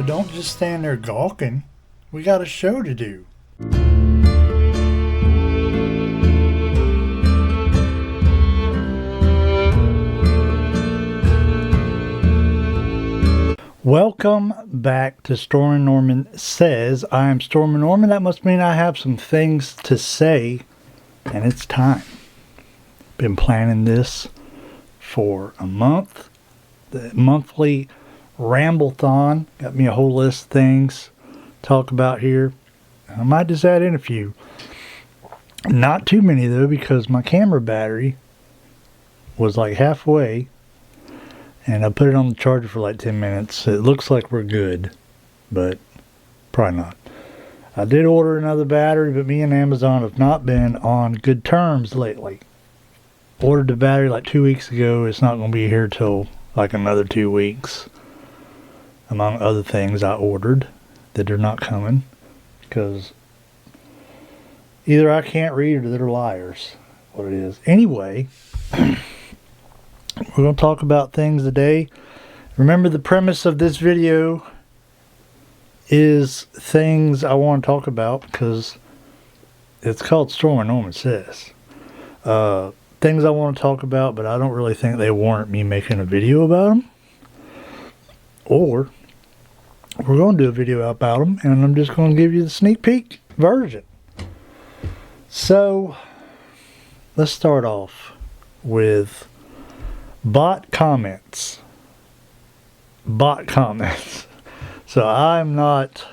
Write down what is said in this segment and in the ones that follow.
don't just stand there gawking. We got a show to do. Welcome back to Stormin' Norman Says. I am Stormin' Norman. That must mean I have some things to say, and it's time. Been planning this for a month. The monthly Ramblethon. Got me a whole list of things to talk about here. I might just add in a few. Not too many though, because my camera battery was like halfway. And I put it on the charger for like 10 minutes. It looks like we're good, but probably not. I did order another battery, but me and Amazon have not been on good terms lately. Ordered the battery like 2 weeks ago. It's not going to be here till like another 2 weeks. Among other things I ordered that are not coming. Because either I can't read or they're liars. What it is. Anyway. We're going to talk about things today. Remember, the premise of this video is things I want to talk about because it's called Stormin' Norman Says. Things I want to talk about, but I don't really think they warrant me making a video about them. Or we're going to do a video about them, and I'm just going to give you the sneak peek version. So, let's start off with bot comments. So I'm not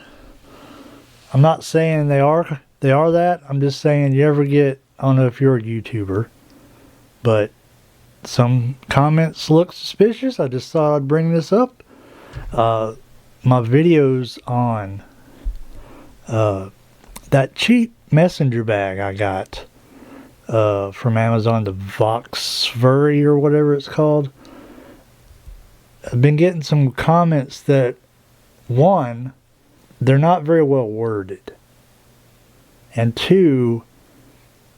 saying they are that. I'm just saying, you ever get, I don't know if you're a YouTuber, but some comments look suspicious. I just thought I'd bring this up. My videos on that cheap messenger bag I got from Amazon, the Voxfurry or whatever it's called. I've been getting some comments that, one, they're not very well worded, and two,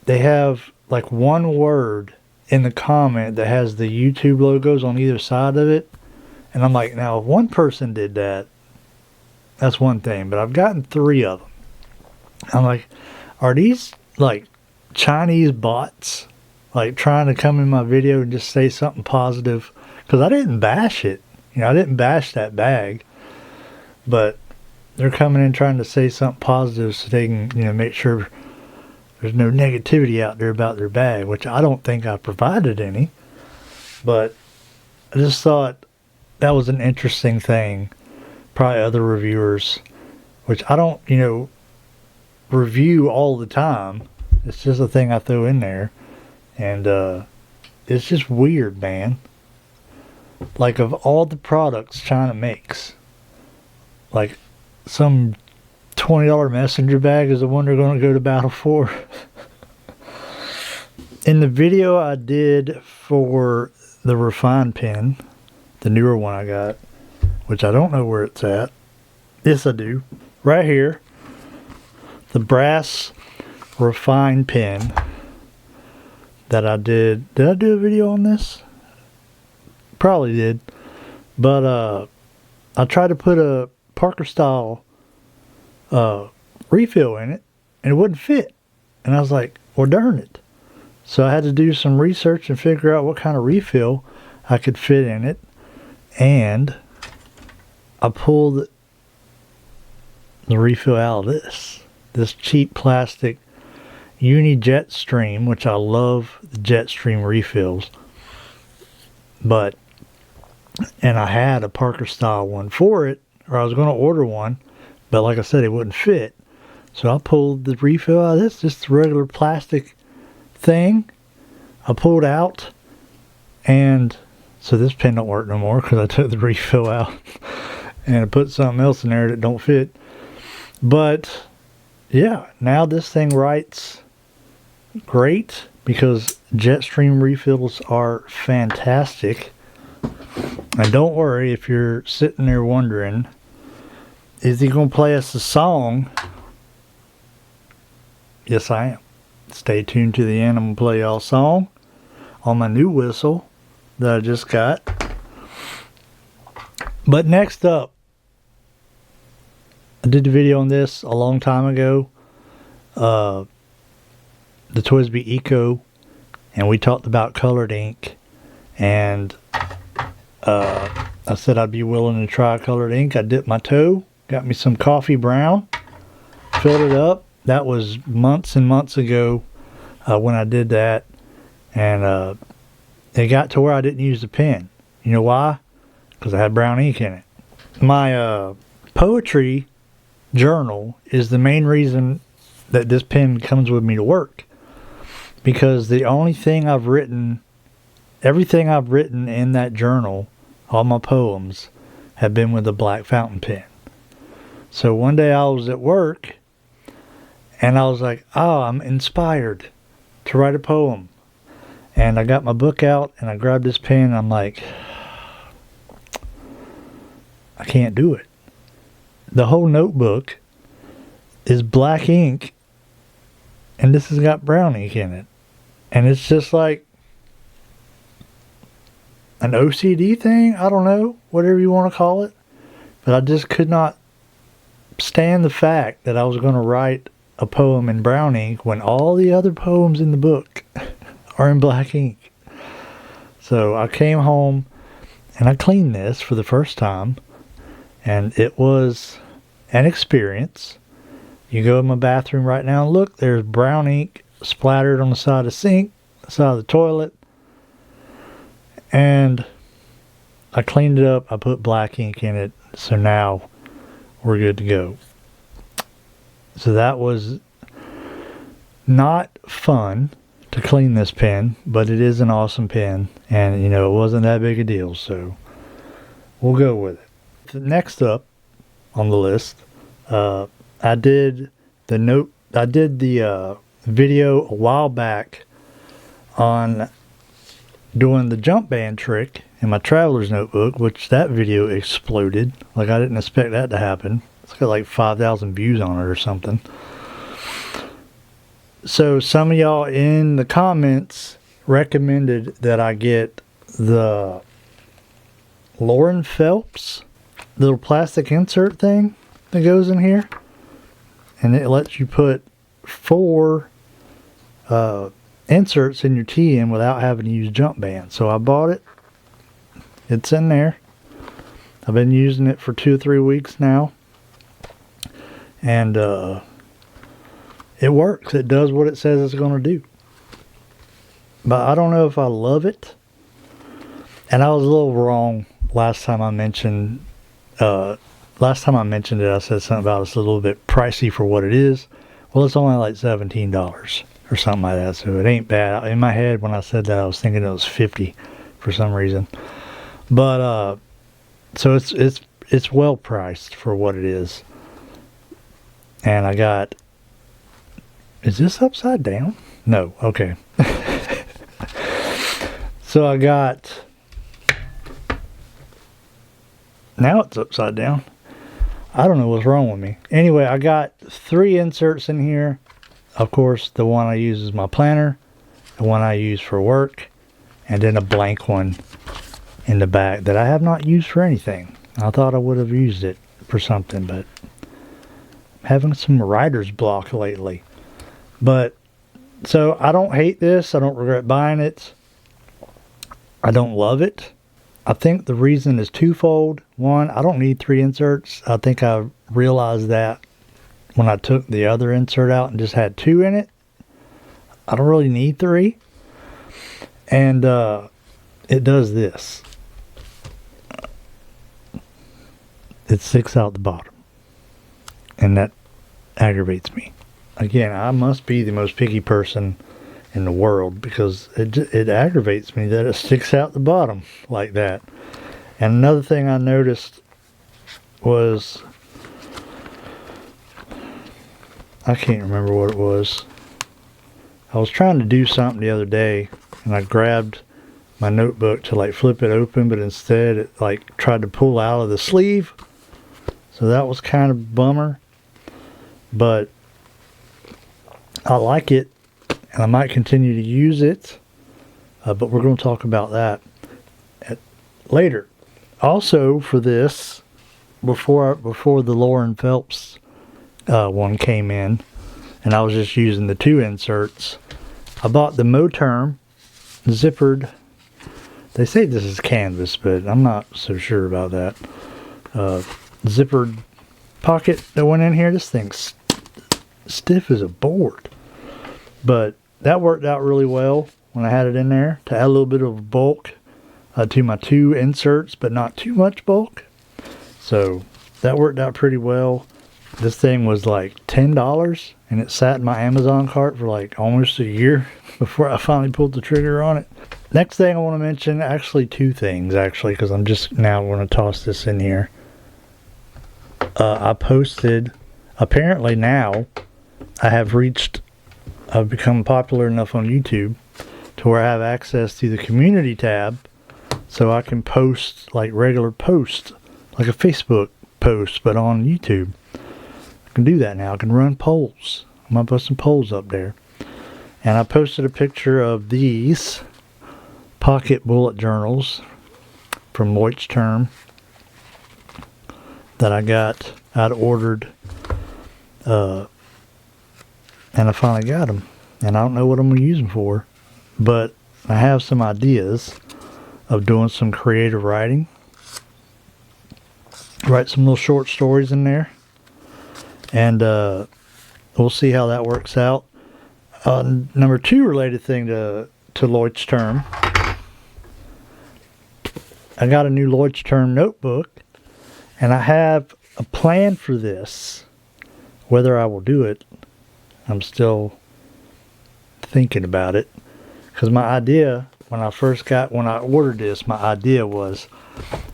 they have like one word in the comment that has the YouTube logos on either side of it, and I'm like, now if one person did that, that's one thing, but I've gotten 3 of them. I'm like, are these like Chinese bots, like trying to come in my video and just say something positive? Because I didn't bash it, I didn't bash that bag, but they're coming in trying to say something positive so they can, make sure there's no negativity out there about their bag, which I don't think I provided any. But I just thought that was an interesting thing. Probably other reviewers, which I don't, review all the time. It's just a thing I throw in there. And it's just weird, man. Like, of all the products China makes, like, some $20 messenger bag is the one they're going to go to battle for. In the video I did for the refined pen, the newer one I got, which I don't know where it's at. Yes, I do. Right here. The brass refined pen that I did. Did I do a video on this? Probably did. But I tried to put a Parker style refill in it, and it wouldn't fit. And I was like, well, darn it. So I had to do some research and figure out what kind of refill I could fit in it. And I pulled the refill out of this cheap plastic Uni Jetstream, which I love the Jetstream refills. And I had a Parker style one for it, or I was going to order one, but like I said, it wouldn't fit. So I pulled the refill out of this, just a regular plastic thing. I pulled out, and so this pen don't work no more because I took the refill out and I put something else in there that don't fit. But yeah, now this thing writes great because Jetstream refills are fantastic. And don't worry if you're sitting there wondering, is he going to play us a song? Yes, I am. Stay tuned to the end. I'm going to play y'all a song on my new whistle that I just got. But next up, I did the video on this a long time ago. The Toysby Eco, and we talked about colored ink, and I said I'd be willing to try colored ink. I dipped my toe, got me some coffee brown, filled it up. That was months and months ago when I did that, and it got to where I didn't use the pen. You know why? Because I had brown ink in it. My poetry journal is the main reason that this pen comes with me to work, because the only thing I've written, everything I've written in that journal, all my poems, have been with a black fountain pen. So one day I was at work and I was like, oh, I'm inspired to write a poem. And I got my book out and I grabbed this pen and I'm like, I can't do it. The whole notebook is black ink and this has got brown ink in it. And it's just like an OCD thing? I don't know, whatever you want to call it. But I just could not stand the fact that I was going to write a poem in brown ink when all the other poems in the book are in black ink. So I came home and I cleaned this for the first time, and it was an experience. You go in my bathroom right now and look, there's brown ink splattered on the side of the sink, the side of the toilet. And I cleaned it up. I put black ink in it. So now we're good to go. So that was not fun to clean this pen, but it is an awesome pen. And, you know, it wasn't that big a deal. So we'll go with it. Next up on the list, I did the video a while back on doing the jump band trick in my traveler's notebook, which that video exploded. Like, I didn't expect that to happen. It's got like 5,000 views on it or something. So some of y'all in the comments recommended that I get the Lauren Phelps little plastic insert thing that goes in here, and it lets you put 4 inserts in your TM without having to use jump band. So I bought it. It's in there. I've been using it for 2 or 3 weeks now, and it works. It does what it says it's going to do. But I don't know if I love it. And I was a little wrong last time I mentioned it. I said something about it's a little bit pricey for what it is. Well, it's only like $17 or something like that, so it ain't bad. In my head, when I said that, I was thinking it was $50 for some reason. But so it's well priced for what it is. And I got, is this upside down? No, okay. So I got, now it's upside down. I don't know what's wrong with me. Anyway, I got 3 inserts in here. Of course, the one I use is my planner, the one I use for work, and then a blank one in the back that I have not used for anything. I thought I would have used it for something, but I'm having some writer's block lately. But, so I don't hate this. I don't regret buying it. I don't love it. I think the reason is twofold. One, I don't need 3 inserts. I think I realized that when I took the other insert out and just had 2 in it. I don't really need 3. And it does this. It sticks out the bottom. And that aggravates me. Again, I must be the most picky person in the world, because it aggravates me that it sticks out the bottom like that. And another thing I noticed was, I can't remember what it was. I was trying to do something the other day, and I grabbed my notebook to like flip it open, but instead it like tried to pull out of the sleeve. So that was kind of a bummer. But I like it, and I might continue to use it. But we're going to talk about that later. Also, for this, before the Lauren Phelps one came in, and I was just using the 2 inserts. I bought the Leuchtturm zippered. They say this is canvas, but I'm not so sure about that. Zippered pocket that went in here. This thing's stiff as a board, but that worked out really well when I had it in there to add a little bit of bulk to my 2 inserts, but not too much bulk. So that worked out pretty well. This thing was like $10, and it sat in my Amazon cart for like almost a year before I finally pulled the trigger on it. Next thing I want to mention, actually 2 things actually, because I'm just now going to toss this in here. I posted, apparently now I've become popular enough on YouTube to where I have access to the community tab, so I can post like regular posts, like a Facebook post, but on YouTube. I can do that now. I can run polls. I'm going to put some polls up there. And I posted a picture of these pocket bullet journals from Leuchtturm that I'd ordered, and I finally got them. And I don't know what I'm going to use them for, but I have some ideas of doing some creative writing. Write some little short stories in there, and we'll see how that works out. Number 2 related thing to Leuchtturm. I got a new Leuchtturm notebook, and I have a plan for this. Whether I will do it, I'm still thinking about it. Because my idea, when I ordered this, my idea was,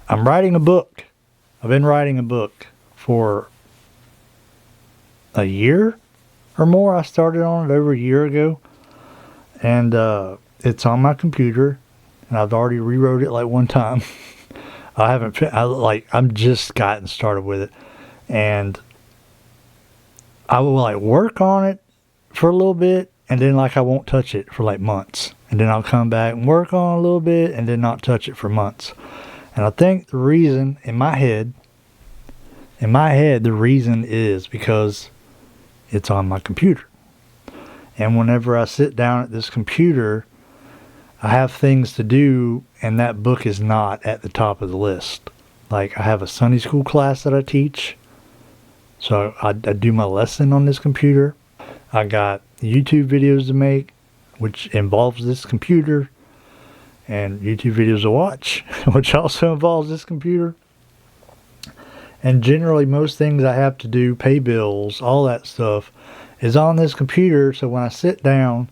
I'm writing a book. I've been writing a book for a year or more. I started on it over a year ago, and it's on my computer, and I've already rewrote it like 1 time. I'm just gotten started with it, and I will like work on it for a little bit, and then like I won't touch it for like months, and then I'll come back and work on it a little bit, and then not touch it for months. And I think the reason in my head, the reason is because it's on my computer. And whenever I sit down at this computer, I have things to do, and that book is not at the top of the list. Like, I have a Sunday school class that I teach, so I do my lesson on this computer. I got YouTube videos to make, which involves this computer, and YouTube videos to watch, which also involves this computer. And generally, most things I have to do, pay bills, all that stuff, is on this computer. So when I sit down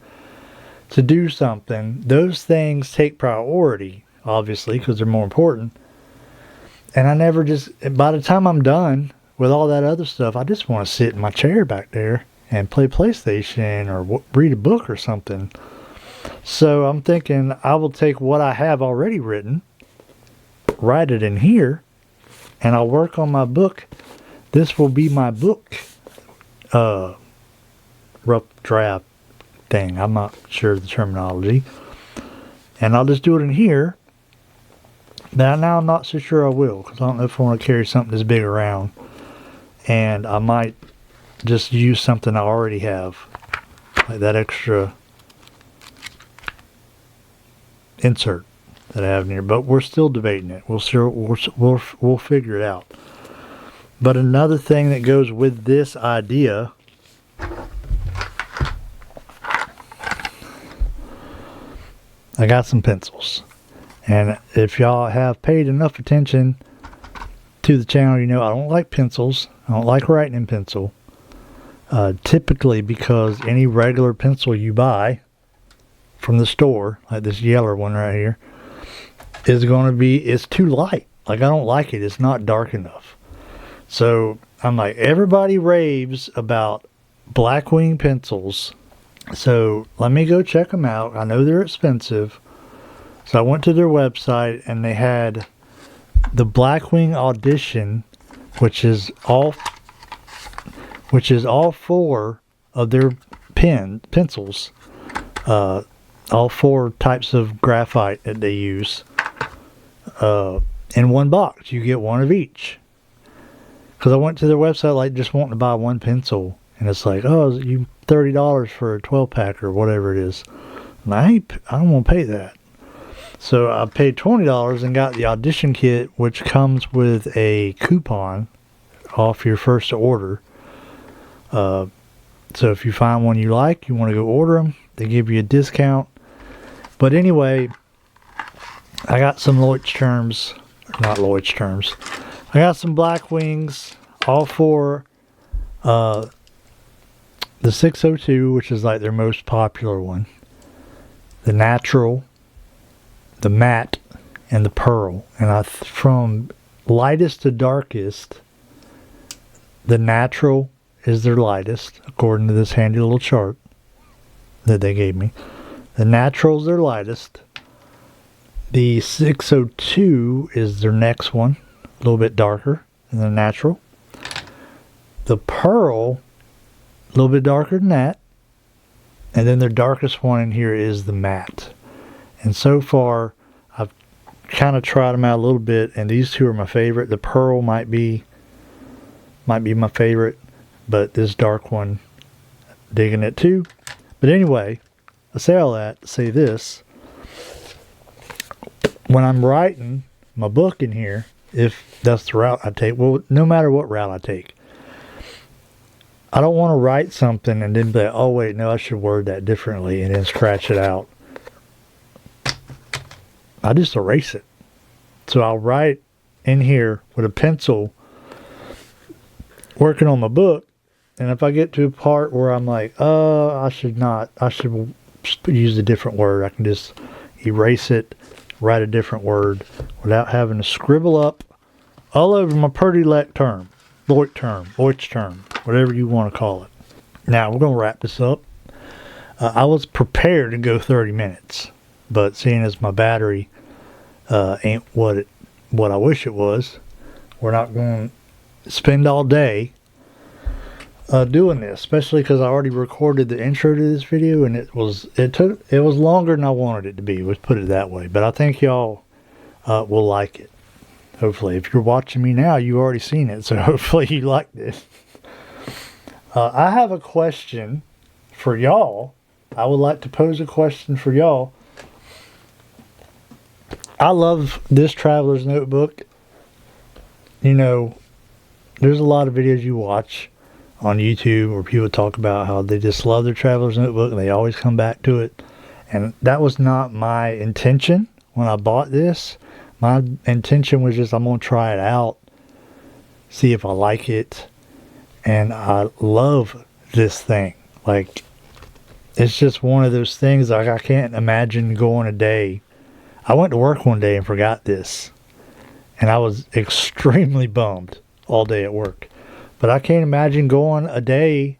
to do something, those things take priority, obviously, because they're more important. And I never by the time I'm done with all that other stuff, I just want to sit in my chair back there and play PlayStation or read a book or something. So I'm thinking I will take what I have already written, write it in here, and I'll work on my book. This will be my book rough draft thing. I'm not sure of the terminology. And I'll just do it in here. Now I'm not so sure I will, because I don't know if I want to carry something this big around. And I might just use something I already have, like that extra insert that I have in here. But we're still debating it. We'll figure it out. But another thing that goes with this idea, I got some pencils. And if y'all have paid enough attention to the channel, you know I don't like pencils. I don't like writing in pencil. Typically because any regular pencil you buy from the store, like this yellow one right here, it's too light. Like, I don't like it. It's not dark enough. So I'm like, everybody raves about Blackwing pencils. So let me go check them out. I know they're expensive. So I went to their website, and they had the Blackwing Audition, which is all 4 of their pencils. All 4 types of graphite that they use. In one box. You get one of each. Because I went to their website like just wanting to buy one pencil, and it's like, oh, you $30 for a 12-pack or whatever it is. And I don't want to pay that. So I paid $20 and got the audition kit, which comes with a coupon off your first order. So if you find one you like, you want to go order them, they give you a discount. But anyway, I got some Leuchtturms, not Leuchtturms. I got some Blackwings, all for the 602, which is like their most popular one. The natural, the matte, and the pearl. And from lightest to darkest, the natural is their lightest, according to this handy little chart that they gave me. The natural is their lightest. The 602 is their next one, a little bit darker than the natural. The pearl, a little bit darker than that. And then their darkest one in here is the matte. And so far, I've kind of tried them out a little bit, and these two are my favorite. The pearl might be my favorite, but this dark one, digging it too. But anyway, I say all that to say this. When I'm writing my book in here, if that's the route I take, well, no matter what route I take, I don't want to write something and then be like, oh wait, no, I should word that differently, and then scratch it out. I just erase it. So I'll write in here with a pencil working on my book, and if I get to a part where I'm like, I should use a different word, I can just erase it, write a different word without having to scribble up all over my pretty Leuchtturm, whatever you want to call it. Now we're going to wrap this up. I was prepared to go 30 minutes, but seeing as my battery ain't what I wish it was, we're not going to spend all day doing this, especially because I already recorded the intro to this video, and it was longer than I wanted it to be. Let's put it that way. But I think y'all will like it. Hopefully, if you're watching me now, you've already seen it, so hopefully you like this. I have a question for y'all. I would like to pose a question for y'all. I love this traveler's notebook. You know, there's a lot of videos you watch on YouTube where people talk about how they just love their traveler's notebook and they always come back to it. And that was not my intention when I bought this. My intention was just, I'm going to try it out, see if I like it. And I love this thing. Like, it's just one of those things, like, I can't imagine going a day. I went to work one day and forgot this, and I was extremely bummed all day at work. But I can't imagine going a day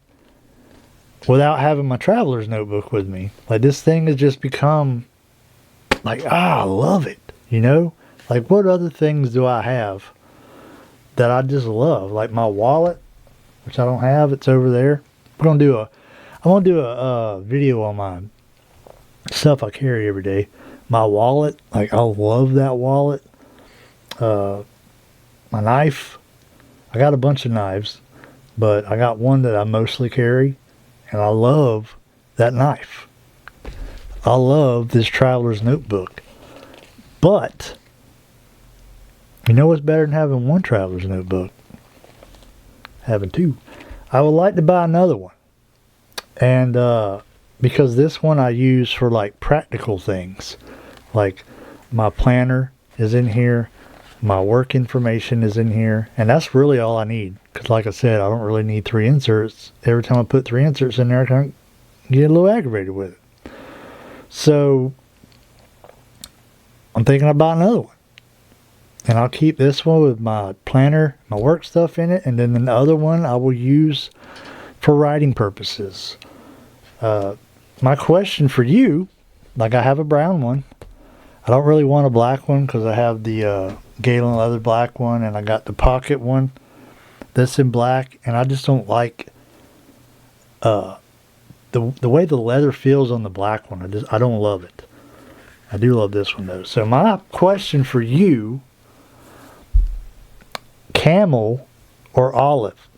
without having my traveler's notebook with me. Like, this thing has just become like, I love it, you know? Like, what other things do I have that I just love? Like my wallet, which I don't have, it's over there. I'm gonna do a video on my stuff I carry every day. My wallet, like, I love that wallet. My knife, I got a bunch of knives, but I got one that I mostly carry, and I love that knife. I love this traveler's notebook. But you know what's better than having one traveler's notebook? Having two. I would like to buy another one. And because this one I use for like practical things. Like my planner is in here. My work information is in here. And that's really all I need. Because like I said, I don't really need 3 inserts. Every time I put 3 inserts in there, I can get a little aggravated with it. So I'm thinking about another one. And I'll keep this one with my planner, my work stuff in it. And then the other one I will use for writing purposes. My question for you, like, I have a brown one. I don't really want a black one because I have the Galen leather black one, and I got the pocket one that's in black, and I just don't like the way the leather feels on the black one. I don't love it. I do love this one though. So my question for you, camel or olive.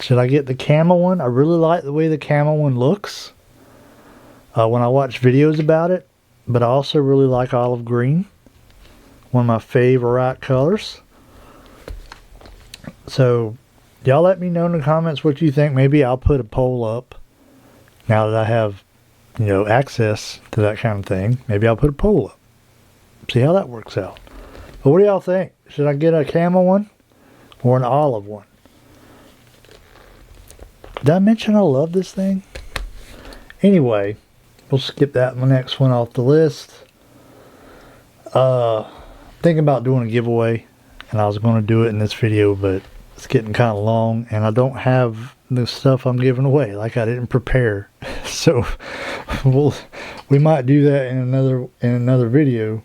Should I get the camel one? I really like the way the camel one looks when I watch videos about it. But I also really like olive green. One of my favorite colors. So, y'all let me know in the comments what you think. Maybe I'll put a poll up. Now that I have, access to that kind of thing. Maybe I'll put a poll up. See how that works out. But what do y'all think? Should I get a camel one or an olive one? Did I mention I love this thing? Anyway, we'll skip that next one off the list. Thinking about doing a giveaway, and I was going to do it in this video, but it's getting kind of long, and I don't have the stuff I'm giving away. Like, I didn't prepare. So we might do that in another video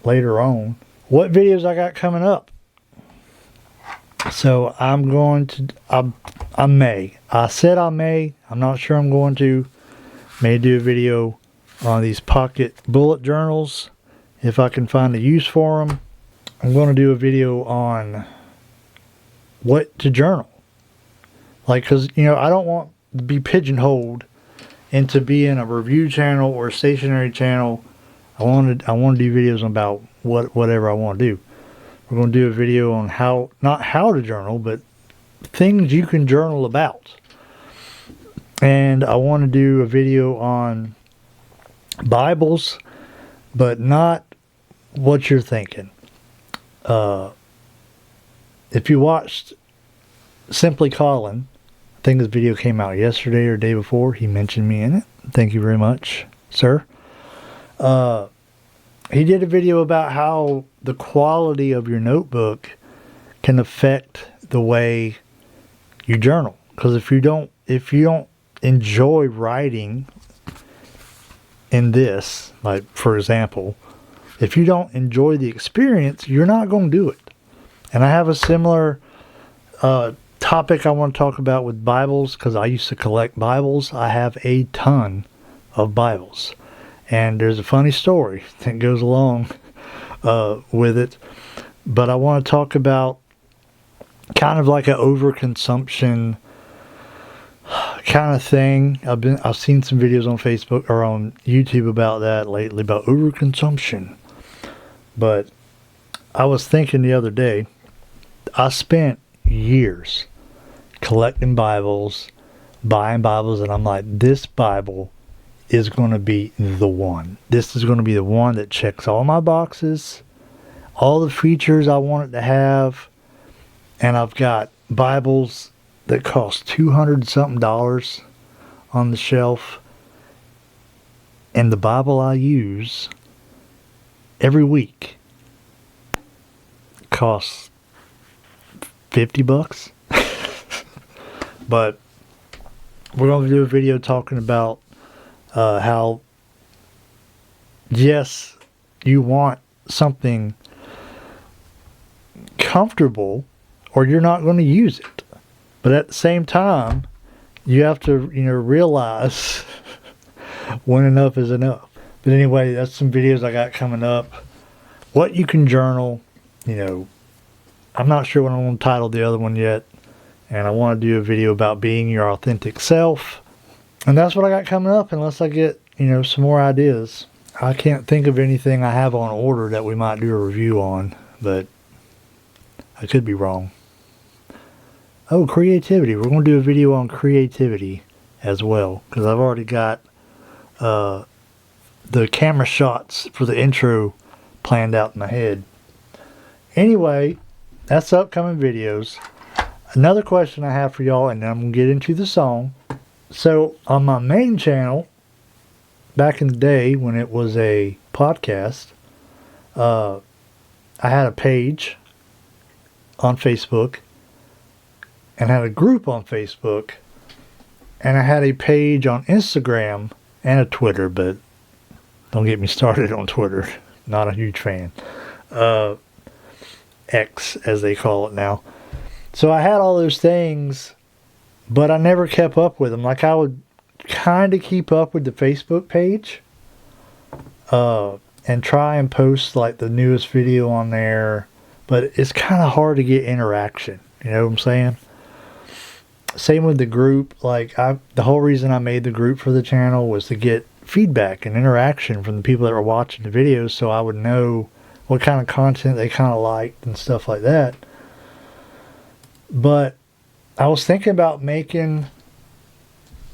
later on. What videos I got coming up? So I'm going to, I may. I said I may. I'm not sure I'm going to. May do a video on these pocket bullet journals if I can find a use for them. I'm going to do a video on what to journal. Like, because, I don't want to be pigeonholed into being a review channel or a stationery channel. I want to do videos about whatever I want to do. We're going to do a video on not how to journal, but things you can journal about. And I want to do a video on Bibles, but not what you're thinking. If you watched Simply Colin, I think this video came out yesterday or day before. He mentioned me in it. Thank you very much, sir. He did a video about how the quality of your notebook can affect the way you journal. Because if you don't enjoy writing in this, like for example, if you don't enjoy the experience, you're not going to do it. And I have a similar topic I want to talk about with Bibles, because I used to collect Bibles. I have a ton of Bibles. And there's a funny story that goes along with it. But I want to talk about kind of like an overconsumption kind of thing. I've seen some videos on Facebook or on YouTube about that lately, about overconsumption. But I was thinking the other day, I spent years collecting Bibles, buying Bibles, and I'm like, this Bible is going to be the one. This is going to be the one that checks all my boxes, all the features I want it to have. And I've got Bibles that cost $200 something on the shelf. And the Bible I use every week costs $50. But we're going to do a video talking about how, yes, you want something comfortable or you're not going to use it. But at the same time, you have to, realize when enough is enough. But anyway, that's some videos I got coming up. What you can journal, I'm not sure what I'm going to title the other one yet. And I want to do a video about being your authentic self. And that's what I got coming up, unless I get, some more ideas. I can't think of anything I have on order that we might do a review on, but I could be wrong. Oh, creativity. We're going to do a video on creativity as well, because I've already got the camera shots for the intro planned out in my head. Anyway, that's upcoming videos. Another question I have for y'all, and then I'm going to get into the song. So, on my main channel, back in the day when it was a podcast, I had a page on Facebook, and had a group on Facebook, and I had a page on Instagram and a Twitter, but don't get me started on Twitter. Not a huge fan. X, as they call it now. So I had all those things, but I never kept up with them. Like, I would kind of keep up with the Facebook page and try and post like the newest video on there, but it's kind of hard to get interaction. You know what I'm saying? Same with the group. Like, the whole reason I made the group for the channel was to get feedback and interaction from the people that were watching the videos, so I would know what kind of content they kind of liked and stuff like that. But I was thinking about making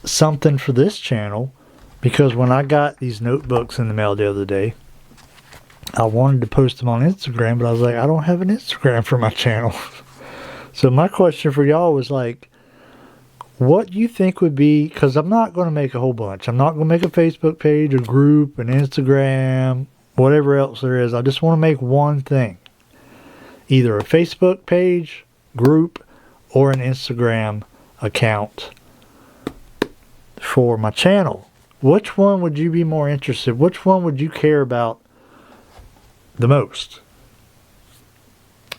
something for this channel, because when I got these notebooks in the mail the other day, I wanted to post them on Instagram, but I was like, I don't have an Instagram for my channel. So my question for y'all was like, what do you think would be, because I'm not going to make a whole bunch. I'm not going to make a Facebook page, a group, an Instagram, whatever else there is. I just want to make one thing. Either a Facebook page, group, or an Instagram account for my channel. Which one would you be more interested? Which one would you care about the most?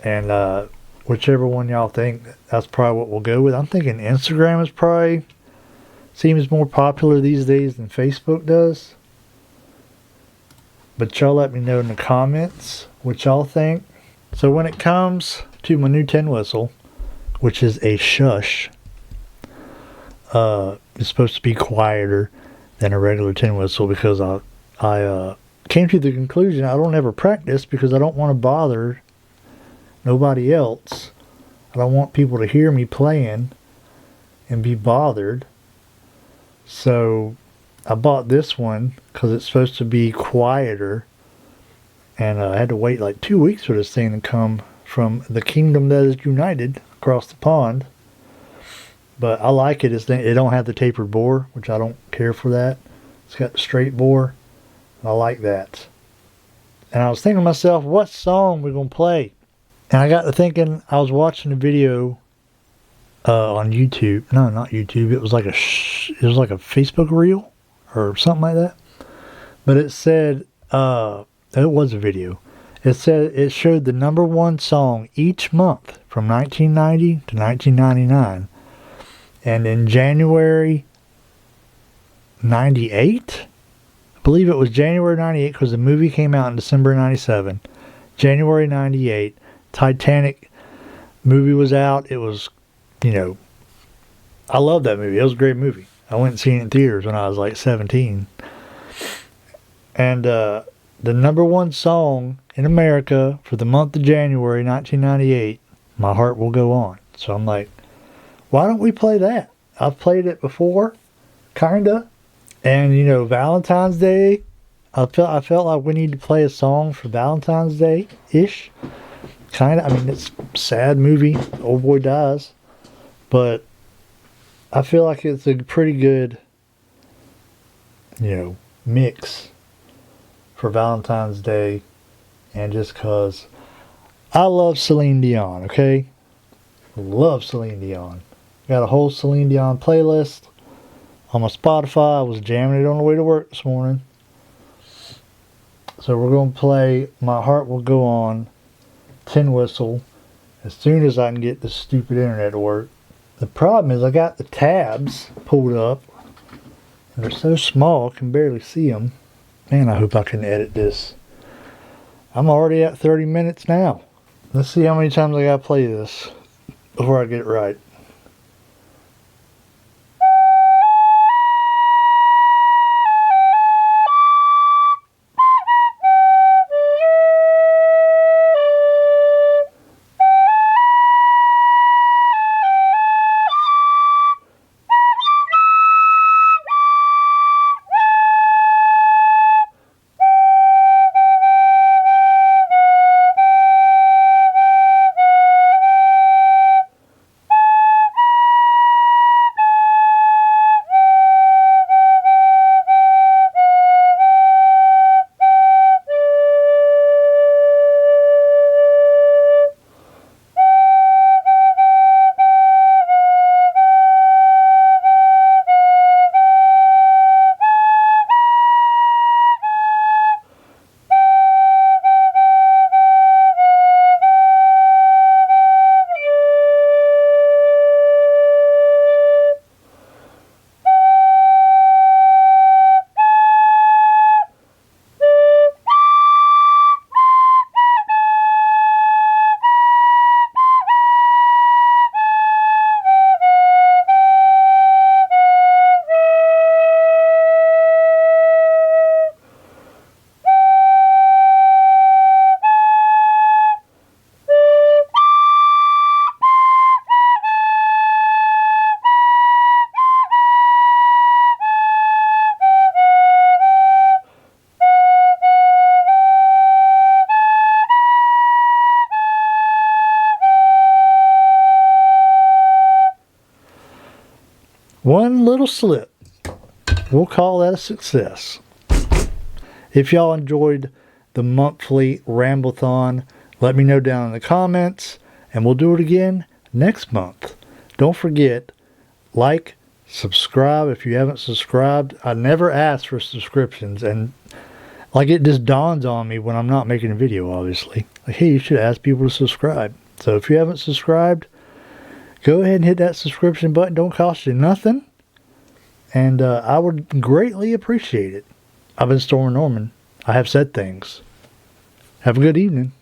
And whichever one y'all think, that's probably what we'll go with. I'm thinking Instagram is probably seems more popular these days than Facebook does. But y'all let me know in the comments what y'all think. So when it comes to my new tin whistle, which is a shush, it's supposed to be quieter than a regular tin whistle, because I came to the conclusion I don't ever practice because I don't want to bother nobody else. I don't want people to hear me playing and be bothered. So I bought this one because it's supposed to be quieter, and I had to wait like 2 weeks for this thing to come from the kingdom that is united across the pond. But I like it. It don't have the tapered bore, which I don't care for that. It's got the straight bore. I like that. And I was thinking to myself, what song we're going to play? And I got to thinking, I was watching a video on YouTube. No, not YouTube. It was like a Facebook reel or something like that. But it said, it was a video. It said it showed the #1 song each month from 1990 to 1999. And in January 98, I believe it was January 98, because the movie came out in December 97. January 98, Titanic movie was out. It was, I love that movie. It was a great movie. I went and seen it in theaters when I was like 17. And the #1 song in America for the month of January 1998, My Heart Will Go On. So I'm like, why don't we play that? I've played it before, kinda. And Valentine's Day, I felt like we need to play a song for Valentine's Day-ish. Kinda. I mean, it's a sad movie. Old boy dies. But I feel like it's a pretty good, mix for Valentine's Day. And just cause I love Celine Dion, okay? Love Celine Dion. Got a whole Celine Dion playlist on my Spotify. I was jamming it on the way to work this morning. So we're going to play My Heart Will Go On, tin whistle, as soon as I can get this stupid internet to work. The problem is I got the tabs pulled up, and they're so small I can barely see them. Man, I hope I can edit this. I'm already at 30 minutes now. Let's see how many times I gotta play this before I get it right. One little slip. We'll call that a success. If y'all enjoyed the monthly Ramblethon, let me know down in the comments, and we'll do it again next month. Don't forget, like, subscribe if you haven't subscribed. I never ask for subscriptions, and like it just dawns on me when I'm not making a video, obviously. Like, hey, you should ask people to subscribe. So if you haven't subscribed, go ahead and hit that subscription button. Don't cost you nothing. And I would greatly appreciate it. I've been Storm Norman. I have said things. Have a good evening.